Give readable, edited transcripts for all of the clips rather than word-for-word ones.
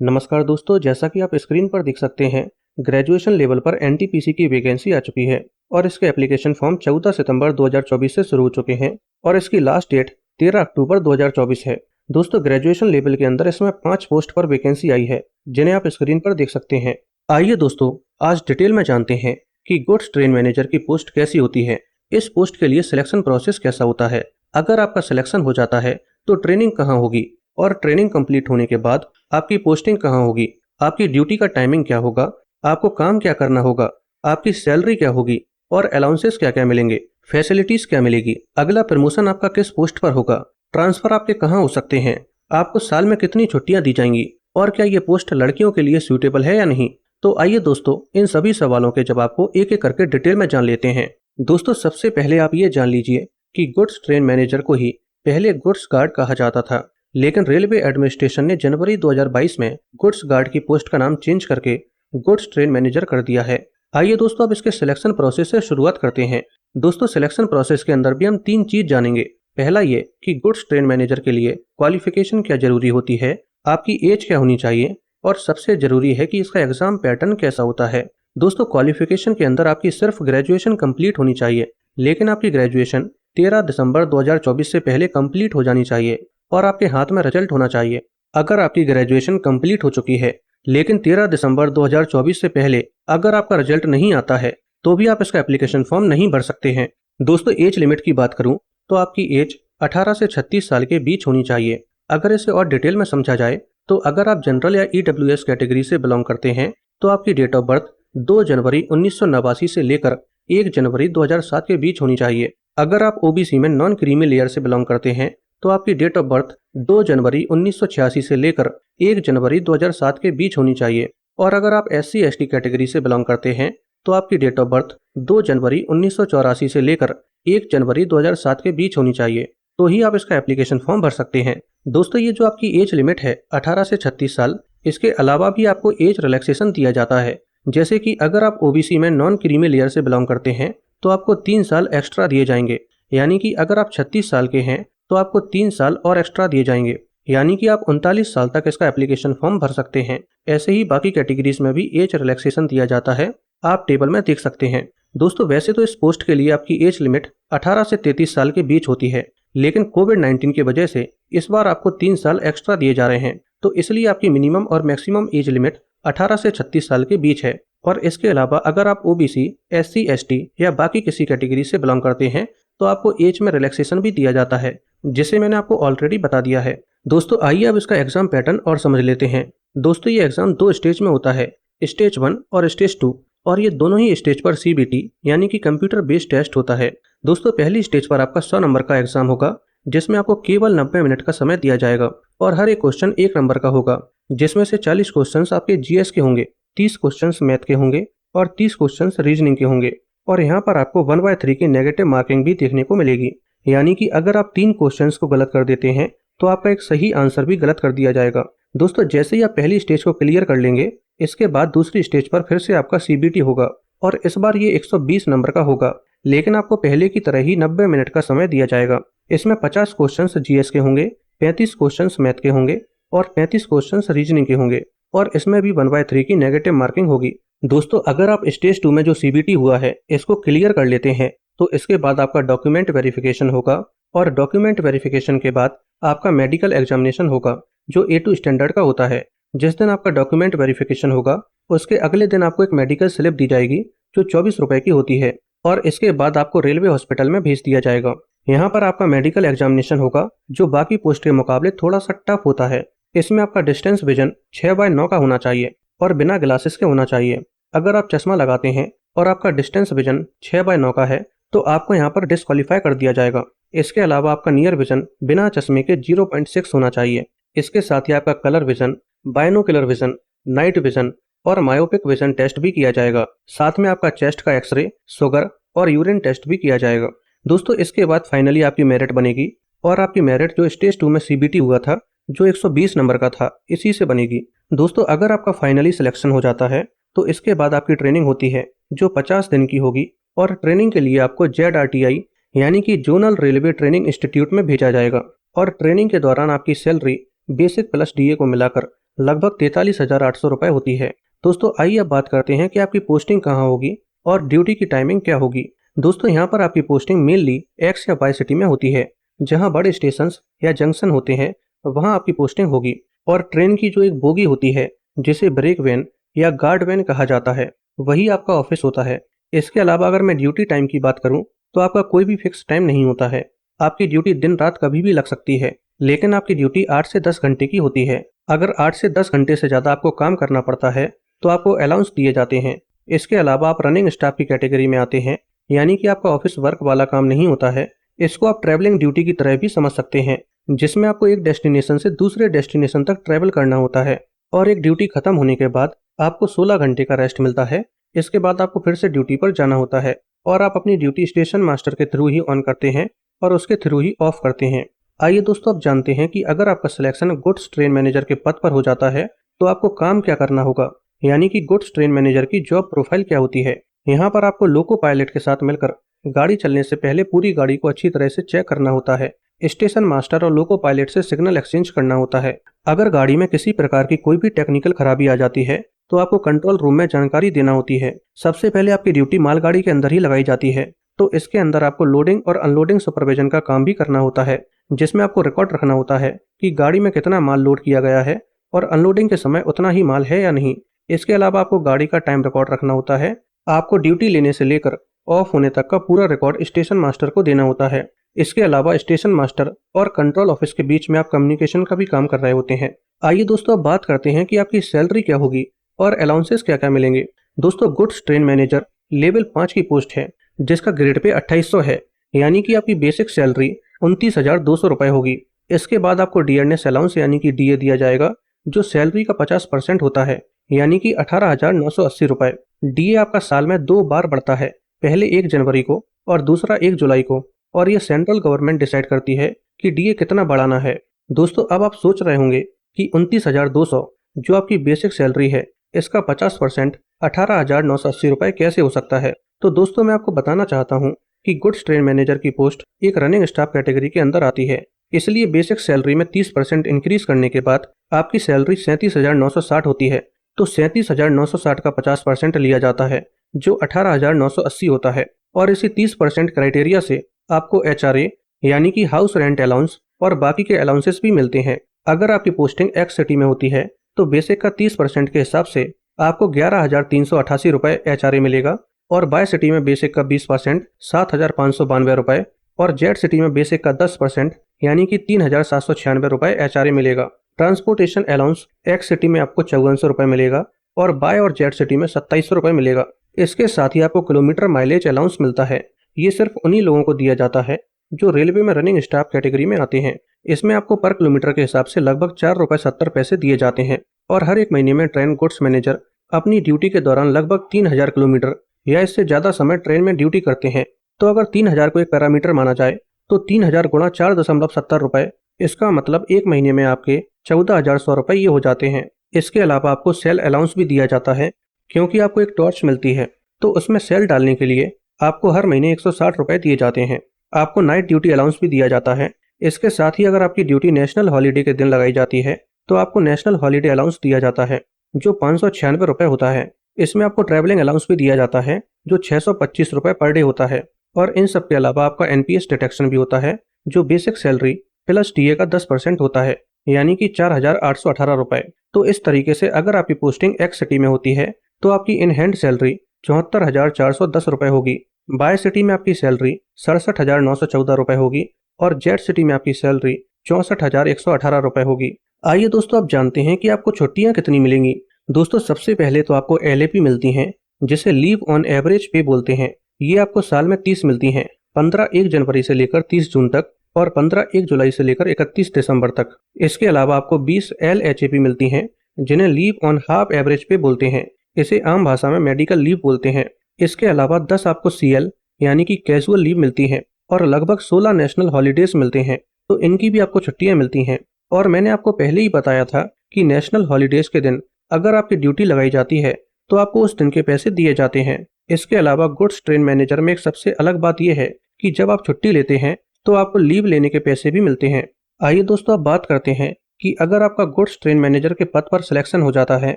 नमस्कार दोस्तों, जैसा कि आप स्क्रीन पर देख सकते हैं, ग्रेजुएशन लेवल पर एनटीपीसी की वैकेंसी आ चुकी है और इसके एप्लीकेशन फॉर्म 14 सितंबर 2024 से शुरू हो चुके हैं और इसकी लास्ट डेट 13 अक्टूबर 2024 है। दोस्तों, ग्रेजुएशन लेवल के अंदर इसमें 5 पोस्ट पर वैकेंसी आई है, जिन्हें आप स्क्रीन पर देख सकते हैं। आइए दोस्तों, आज डिटेल में जानते हैं कि गुड्स ट्रेन मैनेजर की पोस्ट कैसी होती है, इस पोस्ट के लिए सिलेक्शन प्रोसेस कैसा होता है, अगर आपका सिलेक्शन हो जाता है तो ट्रेनिंग कहाँ होगी और ट्रेनिंग कंप्लीट होने के बाद आपकी पोस्टिंग कहाँ होगी, आपकी ड्यूटी का टाइमिंग क्या होगा, आपको काम क्या करना होगा, आपकी सैलरी क्या होगी और अलाउंसेस क्या क्या मिलेंगे, फैसिलिटीज क्या मिलेगी, अगला प्रमोशन आपका किस पोस्ट पर होगा, ट्रांसफर आपके कहाँ हो सकते हैं, आपको साल में कितनी छुट्टियां दी जाएंगी और क्या ये पोस्ट लड़कियों के लिए सूटेबल है या नहीं। तो आइए दोस्तों, इन सभी सवालों के जवाब को एक एक करके डिटेल में जान लेते हैं। दोस्तों, सबसे पहले आप ये जान लीजिए कि गुड्स ट्रेन मैनेजर को ही पहले गुड्स गार्ड कहा जाता था, लेकिन रेलवे एडमिनिस्ट्रेशन ने जनवरी 2022 में गुड्स गार्ड की पोस्ट का नाम चेंज करके गुड्स ट्रेन मैनेजर कर दिया है। आइए दोस्तों, अब इसके सिलेक्शन प्रोसेस से शुरुआत करते हैं। दोस्तों, सिलेक्शन प्रोसेस के अंदर भी हम 3 चीज जानेंगे। पहला ये कि गुड्स ट्रेन मैनेजर के लिए क्वालिफिकेशन क्या जरूरी होती है, आपकी एज क्या होनी चाहिए और सबसे जरूरी है कि इसका एग्जाम पैटर्न कैसा होता है। दोस्तों, क्वालिफिकेशन के अंदर आपकी सिर्फ ग्रेजुएशन कंप्लीट होनी चाहिए, लेकिन आपकी ग्रेजुएशन 13 दिसंबर 2024 से पहले कंप्लीट हो जानी चाहिए और आपके हाथ में रिजल्ट होना चाहिए। अगर आपकी ग्रेजुएशन कंप्लीट हो चुकी है लेकिन 13 दिसंबर 2024 से पहले अगर आपका रिजल्ट नहीं आता है तो भी आप इसका एप्लीकेशन फॉर्म नहीं भर सकते हैं। दोस्तों, एज लिमिट की बात करूं तो आपकी एज 18 से 36 साल के बीच होनी चाहिए। अगर इसे और डिटेल में समझा जाए तो अगर आप जनरल या ईडब्ल्यूएस कैटेगरी से बिलोंग करते हैं तो आपकी डेट ऑफ बर्थ 2 जनवरी 1989 से लेकर 1 जनवरी 2007 के बीच होनी चाहिए। अगर आप ओबीसी में नॉन क्रीमी लेयर से बिलोंग करते हैं तो आपकी डेट ऑफ बर्थ 2 जनवरी 1986 से लेकर 1 जनवरी 2007 के बीच होनी चाहिए और अगर आप एससी एसटी कैटेगरी से बिलोंग करते हैं तो आपकी डेट ऑफ बर्थ 2 जनवरी 1984 से लेकर 1 जनवरी 2007 के बीच होनी चाहिए, तो ही आप इसका एप्लीकेशन फॉर्म भर सकते हैं। दोस्तों, ये जो आपकी एज लिमिट है 18 से 36 साल, इसके अलावा भी आपको एज रिलैक्सेशन दिया जाता है। जैसे कि अगर आप ओबीसी में नॉन क्रीमी लेयर से बिलोंग करते हैं तो आपको 3 साल एक्स्ट्रा दिए जाएंगे, यानी कि अगर आप 36 साल के हैं तो आपको 3 साल और एक्स्ट्रा दिए जाएंगे, यानी कि आप 39 साल तक इसका एप्लीकेशन फॉर्म भर सकते हैं। ऐसे ही बाकी कैटेगरीज में भी एज रिलैक्सेशन दिया जाता है, आप टेबल में देख सकते हैं। दोस्तों, वैसे तो इस पोस्ट के लिए आपकी एज लिमिट 18 से 33 साल के बीच होती है, लेकिन कोविड-19 की वजह से इस बार आपको 3 साल एक्स्ट्रा दिए जा रहे हैं, तो इसलिए आपकी मिनिमम और मैक्सिमम एज लिमिट 18 से 36 साल के बीच है। और इसके अलावा अगर आप ओबीसी, एससी, एसटी या बाकी किसी कैटेगरी से बिलोंग करते हैं तो आपको एज में रिलैक्सेशन भी दिया जाता है, जिसे मैंने आपको ऑलरेडी बता दिया है। दोस्तों, आइए अब इसका एग्जाम पैटर्न और समझ लेते हैं। दोस्तों, ये एग्जाम 2 स्टेज में होता है, स्टेज 1 और स्टेज 2, और ये दोनों ही स्टेज पर सीबीटी यानी कि कंप्यूटर बेस्ड टेस्ट होता है। दोस्तों, पहली स्टेज पर आपका 100 नंबर का एग्जाम होगा, जिसमें आपको केवल 90 मिनट का समय दिया जाएगा और हर एक क्वेश्चन 1 नंबर का होगा, जिसमें से 40 क्वेश्चन आपके जीएस के होंगे, 30 क्वेश्चन मैथ के होंगे और 30 क्वेश्चन रीजनिंग के होंगे। और यहाँ पर आपको 1/3 की नेगेटिव मार्किंग भी देखने को मिलेगी, यानी कि अगर आप 3 क्वेश्चंस को गलत कर देते हैं तो आपका एक सही आंसर भी गलत कर दिया जाएगा। दोस्तों, जैसे ही आप पहली स्टेज को क्लियर कर लेंगे, इसके बाद दूसरी स्टेज पर फिर से आपका सीबीटी होगा और इस बार ये 120 नंबर का होगा, लेकिन आपको पहले की तरह ही 90 मिनट का समय दिया जाएगा। इसमें 50 क्वेश्चन जीएस के होंगे, 35 क्वेश्चन मैथ के होंगे और 35 क्वेश्चन रीजनिंग के होंगे और इसमें भी 1/3 की नेगेटिव मार्किंग होगी। दोस्तों, अगर आप स्टेज 2 में जो सीबीटी हुआ है इसको क्लियर कर लेते हैं तो इसके बाद आपका डॉक्यूमेंट वेरिफिकेशन होगा और डॉक्यूमेंट वेरिफिकेशन के बाद आपका मेडिकल एग्जामिनेशन होगा, जो A2 स्टैंडर्ड का होता है। जिस दिन आपका डॉक्यूमेंट वेरिफिकेशन होगा उसके अगले दिन आपको एक मेडिकल स्लिप दी जाएगी, जो 24 रुपए की होती है और इसके बाद आपको रेलवे हॉस्पिटल में भेज दिया जाएगा। यहाँ पर आपका मेडिकल एग्जामिनेशन होगा, जो बाकी पोस्ट के मुकाबले थोड़ा सा टफ होता है। इसमें आपका डिस्टेंस विजन 6/9 का होना चाहिए और बिना ग्लासेस के होना चाहिए। अगर आप चश्मा लगाते हैं और आपका डिस्टेंस विजन 6/9 का है तो आपको यहाँ पर डिस्क्वालीफाई कर दिया जाएगा। इसके अलावा आपका नियर विजन बिना चश्मे के 0.6 होना चाहिए। इसके साथ ही आपका colour vision, binocular vision, night vision और मायोपिक विजन टेस्ट भी किया जाएगा। साथ में आपका चेस्ट का एक्सरे, शुगर और यूरिन टेस्ट भी किया जाएगा। दोस्तों, इसके बाद फाइनली आपकी मेरिट बनेगी और आपकी मेरिट जो स्टेज 2 में सीबीटी हुआ था, जो 120 नंबर का था, इसी से बनेगी। दोस्तों, अगर आपका फाइनली सिलेक्शन हो जाता है तो इसके बाद आपकी ट्रेनिंग होती है, जो 50 दिन की होगी और ट्रेनिंग के लिए आपको ZRTI यानी कि जोनल रेलवे ट्रेनिंग इंस्टीट्यूट में भेजा जाएगा और ट्रेनिंग के दौरान आपकी सैलरी बेसिक प्लस डीए को मिलाकर लगभग 43,800 रुपए होती है। दोस्तों आइए अब बात करते हैं कि आपकी पोस्टिंग कहाँ होगी और ड्यूटी की टाइमिंग क्या होगी। दोस्तों यहाँ पर आपकी पोस्टिंग मेनली एक्स या वाई सिटी में होती है। जहाँ बड़े स्टेशन या जंक्शन होते हैं वहाँ आपकी पोस्टिंग होगी। और ट्रेन की जो एक बोगी होती है जिसे ब्रेक वैन या गार्ड वैन कहा जाता है, वही आपका ऑफिस होता है। इसके अलावा अगर मैं ड्यूटी टाइम की बात करूं तो आपका कोई भी फिक्स टाइम नहीं होता है। आपकी ड्यूटी दिन रात कभी भी लग सकती है, लेकिन आपकी ड्यूटी 8 से 10 घंटे की होती है। अगर 8 से 10 घंटे से ज़्यादा आपको काम करना पड़ता है तो आपको अलाउंस दिए जाते हैं। इसके अलावा आप रनिंग स्टाफ की कैटेगरी में आते हैं, यानी कि आपका ऑफिस वर्क वाला काम नहीं होता है। इसको आप ट्रैवलिंग ड्यूटी की तरह भी समझ सकते हैं, जिसमें आपको एक डेस्टिनेशन से दूसरे डेस्टिनेशन तक ट्रैवल करना होता है और एक ड्यूटी खत्म होने के बाद आपको 16 घंटे का रेस्ट मिलता है। इसके बाद आपको फिर से ड्यूटी पर जाना होता है और आप अपनी ड्यूटी स्टेशन मास्टर के थ्रू ही ऑन करते हैं और उसके थ्रू ही ऑफ करते हैं। आइए दोस्तों अब जानते हैं कि अगर आपका सिलेक्शन गुड्स ट्रेन मैनेजर के पद पर हो जाता है तो आपको काम क्या करना होगा, यानी कि गुड्स ट्रेन मैनेजर की जॉब प्रोफाइल क्या होती है। यहाँ पर आपको लोको पायलट के साथ मिलकर गाड़ी चलने से पहले पूरी गाड़ी को अच्छी तरह से चेक करना होता है। स्टेशन मास्टर और लोको पायलट से सिग्नल एक्सचेंज करना होता है। अगर गाड़ी में किसी प्रकार की कोई भी टेक्निकल खराबी आ जाती है तो आपको कंट्रोल रूम में जानकारी देना होती है। सबसे पहले आपकी ड्यूटी मालगाड़ी के अंदर ही लगाई जाती है, तो इसके अंदर आपको लोडिंग और अनलोडिंग सुपरविजन का काम भी करना होता है, जिसमें आपको रिकॉर्ड रखना होता है कि गाड़ी में कितना माल लोड किया गया है और अनलोडिंग के समय उतना ही माल है या नहीं। इसके अलावा आपको गाड़ी का टाइम रिकॉर्ड रखना होता है। आपको ड्यूटी लेने से लेकर ऑफ होने तक का पूरा रिकॉर्ड स्टेशन मास्टर को देना होता है। इसके अलावा स्टेशन मास्टर और कंट्रोल ऑफिस के बीच में आप कम्युनिकेशन का भी काम कर रहे होते हैं। आइए दोस्तों अब बात करते हैं कि आपकी सैलरी क्या होगी और अलाउंसेस क्या क्या मिलेंगे। दोस्तों गुड्स ट्रेन मैनेजर लेवल 5 की पोस्ट है, जिसका ग्रेड पे 2800 है, यानी कि आपकी बेसिक सैलरी 29,200 रुपए होगी। इसके बाद आपको डियरनेस अलाउंस यानी कि डीए दिया जाएगा, जो सैलरी का 50% होता है, यानी कि 18,980 रुपए। डीए आपका साल में 2 बार बढ़ता है, पहले 1 जनवरी को और दूसरा 1 जुलाई को, और ये सेंट्रल गवर्नमेंट डिसाइड करती है कि डीए कितना बढ़ाना है। दोस्तों अब आप सोच रहे होंगे कि 29,200 जो आपकी बेसिक सैलरी है, इसका 50% 18,980 रुपए कैसे हो सकता है। तो दोस्तों मैं आपको बताना चाहता हूँ कि गुड्स ट्रेन मैनेजर की पोस्ट एक रनिंग स्टाफ कैटेगरी के अंदर आती है, इसलिए बेसिक सैलरी में 30% इंक्रीज करने के बाद आपकी सैलरी 37,960 होती है। तो 37,960 का 50% लिया जाता है, जो 18,980 होता है, और इसी 30% क्राइटेरिया से आपको एचआरए यानी कि हाउस रेंट अलाउंस और बाकी के अलाउंसेस भी मिलते हैं। अगर आपकी पोस्टिंग एक्स सिटी में होती है तो बेसिक का 30% के हिसाब से आपको 11,388 रुपए एचआरए मिलेगा, और बाय सिटी में बेसिक का 20% 7,592 रुपए, और जेड सिटी में बेसिक का 10% यानी कि 3,796 रुपए एचआरए मिलेगा। ट्रांसपोर्टेशन अलाउंस एक्स सिटी में आपको 5400 रुपए मिलेगा और बाय और जेड सिटी में 2700 रुपए मिलेगा। इसके साथ ही आपको किलोमीटर माइलेज अलाउंस मिलता है। ये सिर्फ उन्हीं लोगों को दिया जाता है जो रेलवे में रनिंग स्टाफ कैटेगरी में आते हैं। इसमें आपको पर किलोमीटर के हिसाब से लगभग 4 रुपए 70 पैसे दिए जाते हैं, और हर एक महीने में ट्रेन गुड्स मैनेजर अपनी ड्यूटी के दौरान लगभग 3,000 किलोमीटर या इससे ज्यादा समय ट्रेन में ड्यूटी करते हैं। तो अगर 3,000 को एक पैरामीटर माना जाए तो 3,000 गुणा 4.70 रुपए, इसका मतलब एक महीने में आपके 14,100 रुपए ये हो जाते हैं। इसके अलावा आपको सेल अलाउंस भी दिया जाता है, क्योंकि आपको एक टॉर्च मिलती है तो उसमें सेल डालने के लिए आपको हर महीने 160 रुपए दिए जाते हैं। आपको नाइट ड्यूटी अलाउंस भी दिया जाता है। इसके साथ ही अगर आपकी ड्यूटी नेशनल हॉलीडे के दिन लगाई जाती है तो आपको नेशनल हॉलीडे अलाउंस दिया जाता है, जो 596 रुपए होता है। इसमें आपको ट्रैवलिंग अलाउंस भी दिया जाता है, जो 625 रुपए पर डे होता है, और इन सब के अलावा आपका एनपीएस डिटेक्शन भी होता है, जो बेसिक सैलरी प्लस डीए का 10% होता है, यानी कि 4,818 रुपए। तो इस तरीके से अगर आपकी पोस्टिंग एक्स सिटी में होती है तो आपकी इन हैंड सैलरी 74,410 रुपए होगी। बाय सिटी में आपकी सैलरी 67,914 रुपए होगी, और जेड सिटी में आपकी सैलरी 64,118 रुपए होगी। आइए दोस्तों अब जानते हैं कि आपको छुट्टियां कितनी मिलेंगी। दोस्तों सबसे पहले तो आपको एलएपी मिलती हैं, जिसे लीव ऑन एवरेज पे बोलते हैं। ये आपको साल में 30 मिलती हैं, 15 1 जनवरी से लेकर 30 जून तक, और 15 1 जुलाई से लेकर 31 दिसंबर तक। इसके अलावा आपको 20 एलएचएपी मिलती हैं, जिन्हें लीव ऑन हाफ एवरेज पे बोलते हैं। इसे आम भाषा में मेडिकल लीव बोलते हैं। इसके अलावा 10 आपको सीएल यानी कि कैजुअल लीव मिलती हैं, और लगभग 16 नेशनल हॉलीडेज मिलते हैं, तो इनकी भी आपको छुट्टियां मिलती हैं। और मैंने आपको पहले ही बताया था कि नेशनल हॉलीडेज के दिन अगर आपकी ड्यूटी लगाई जाती है तो आपको उस दिन के पैसे दिए जाते हैं। इसके अलावा गुड्स ट्रेन मैनेजर में एक सबसे अलग बात यह है कि जब आप छुट्टी लेते हैं तो आपको लीव लेने के पैसे भी मिलते हैं। आइए दोस्तों अब बात करते हैं कि अगर आपका गुड्स ट्रेन मैनेजर के पद पर सिलेक्शन हो जाता है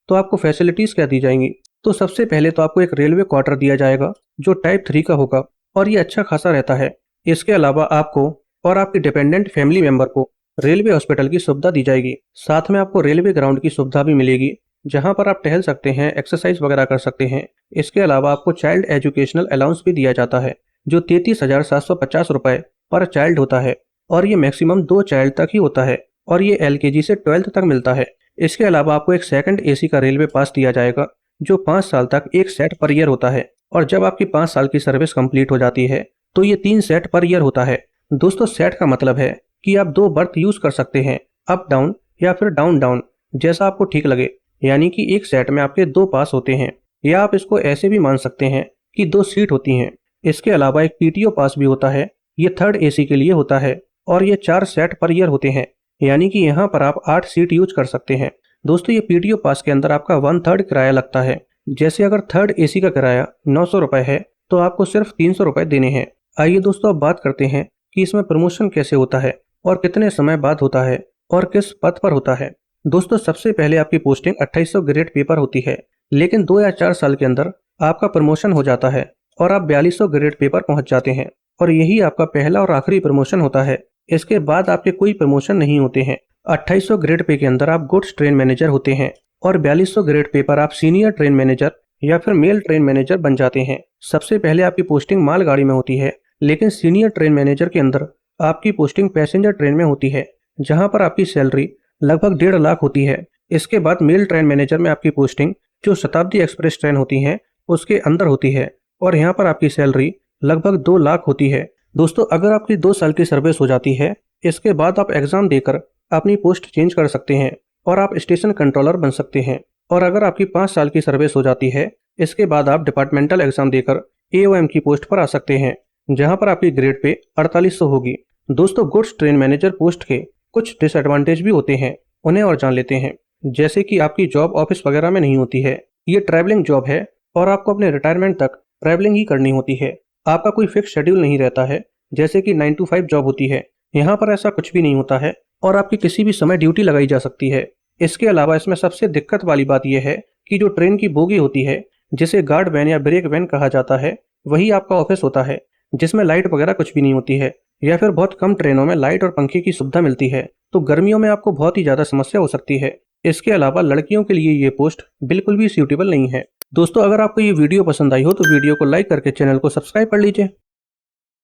तो आपको फैसिलिटीज क्या दी जाएंगी। तो सबसे पहले तो आपको एक रेलवे क्वार्टर दिया जाएगा जो टाइप 3 का होगा और ये अच्छा खासा रहता है। इसके अलावा आपको और आपके डिपेंडेंट फैमिली मेंबर को रेलवे हॉस्पिटल की सुविधा दी जाएगी। साथ में आपको रेलवे ग्राउंड की सुविधा भी मिलेगी जहां पर आप टहल सकते हैं, एक्सरसाइज वगैरह कर सकते हैं। इसके अलावा आपको चाइल्ड एजुकेशनल अलाउंस भी दिया जाता है जो 33,750 रुपए पर चाइल्ड होता है और ये मैक्सिमम 2 चाइल्ड तक ही होता है और ये LKG से 12th तक मिलता है। इसके अलावा आपको एक सेकंड AC का रेलवे पास दिया जाएगा जो 5 साल तक एक सेट पर ईयर होता है और जब आपकी 5 साल की सर्विस कंप्लीट हो जाती है तो ये 3 सेट पर ईयर होता है। दोस्तों सेट का मतलब है कि आप 2 बर्थ यूज कर सकते हैं, अप डाउन या फिर डाउन डाउन, जैसा आपको ठीक लगे। यानी कि एक सेट में आपके 2 पास होते हैं या आप इसको ऐसे भी मान सकते हैं कि 2 सीट होती हैं। इसके अलावा एक PTO पास भी होता है, ये थर्ड AC के लिए होता है और ये 4 सेट पर ईयर होते हैं। यानी कि यहाँ पर आप 8 सीट यूज कर सकते हैं। दोस्तों ये PTO पास के अंदर आपका 1/3 किराया लगता है। जैसे अगर थर्ड AC का किराया 900 रुपए है तो आपको सिर्फ 300 रुपए देने हैं। आइए दोस्तों अब बात करते हैं कि इसमें प्रमोशन कैसे होता है और कितने समय बाद होता है और किस पद पर होता है। दोस्तों सबसे पहले आपकी पोस्टिंग 2800 ग्रेड पेपर होती है, लेकिन 2 या 4 साल के अंदर आपका प्रमोशन हो जाता है और आप 4200 ग्रेड पेपर पहुंच जाते हैं और यही आपका पहला और आखिरी प्रमोशन होता है। इसके बाद आपके कोई प्रमोशन नहीं होते हैं। 2800 ग्रेड पे के अंदर आप गुड्स ट्रेन मैनेजर होते हैं और 4200 ग्रेड पे पर आप सीनियर ट्रेन मैनेजर या फिर मेल ट्रेन मैनेजर बन जाते हैं। सबसे पहले आपकी पोस्टिंग मालगाड़ी में होती है, लेकिन सीनियर ट्रेन मैनेजर के अंदर आपकी पोस्टिंग पैसेंजर ट्रेन में होती है जहां पर आपकी सैलरी लगभग 1.5 लाख होती है। इसके बाद मेल ट्रेन मैनेजर में आपकी पोस्टिंग जो शताब्दी एक्सप्रेस ट्रेन होती है उसके अंदर होती है और यहाँ पर आपकी सैलरी लगभग 2 लाख होती है। दोस्तों अगर आपकी 2 साल की सर्विस हो जाती है, इसके बाद आप एग्जाम देकर अपनी पोस्ट चेंज कर सकते हैं और आप स्टेशन कंट्रोलर बन सकते हैं। और अगर आपकी 5 साल की सर्विस हो जाती है, इसके बाद आप डिपार्टमेंटल एग्जाम देकर AOM की पोस्ट पर आ सकते हैं जहां पर आपकी ग्रेड पे 4800 होगी। दोस्तों गुड्स ट्रेन मैनेजर पोस्ट के कुछ डिसएडवांटेज भी होते हैं, उन्हें और जान लेते हैं। जैसे कि आपकी जॉब ऑफिस वगैरह में नहीं होती है, ये ट्रैवलिंग जॉब है और आपको अपने रिटायरमेंट तक ट्रैवलिंग ही करनी होती है। आपका कोई फिक्स शेड्यूल नहीं रहता है जैसे कि 9 to 5 जॉब होती है। यहाँ पर ऐसा कुछ भी नहीं होता है और आपकी किसी भी समय ड्यूटी लगाई जा सकती है। इसके अलावा इसमें सबसे दिक्कत वाली बात यह है कि जो ट्रेन की बोगी होती है जिसे गार्ड वैन या ब्रेक वैन कहा जाता है, वही आपका ऑफिस होता है जिसमें लाइट वगैरह कुछ भी नहीं होती है या फिर बहुत कम ट्रेनों में लाइट और पंखे की सुविधा मिलती है, तो गर्मियों में आपको बहुत ही ज्यादा समस्या हो सकती है। इसके अलावा लड़कियों के लिए ये पोस्ट बिल्कुल भी सूटेबल नहीं है। दोस्तों अगर आपको ये वीडियो पसंद आई हो तो वीडियो को लाइक करके चैनल को सब्सक्राइब कर लीजिए।